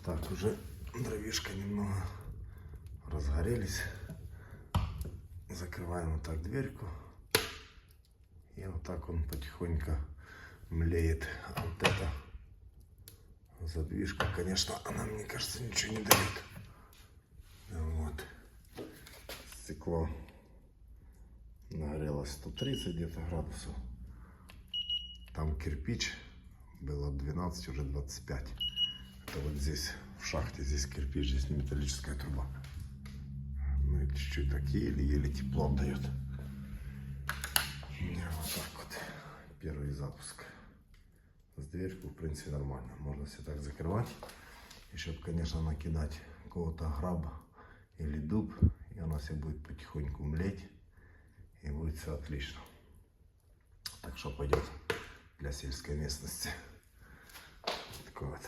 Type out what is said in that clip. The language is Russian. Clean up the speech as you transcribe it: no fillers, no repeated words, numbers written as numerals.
Так, уже дровишка немного разгорелись. Закрываем вот так дверьку. И вот так он потихоньку млеет. А вот эта задвижка, конечно, она, мне кажется, ничего не дает. Вот. Стекло нагрелось 130 где-то градусов. Там кирпич было 12, уже 25. Это вот здесь в шахте, здесь кирпич, здесь металлическая труба. Ну и чуть-чуть так еле-еле тепло отдает. Вот так вот. Первый запуск. С дверью, в принципе, нормально. Можно все так закрывать. И чтобы, конечно, накидать какого-то граба или дуб, и она все будет потихоньку млеть. И будет все отлично. Так что пойдет для сельской местности. Такой вот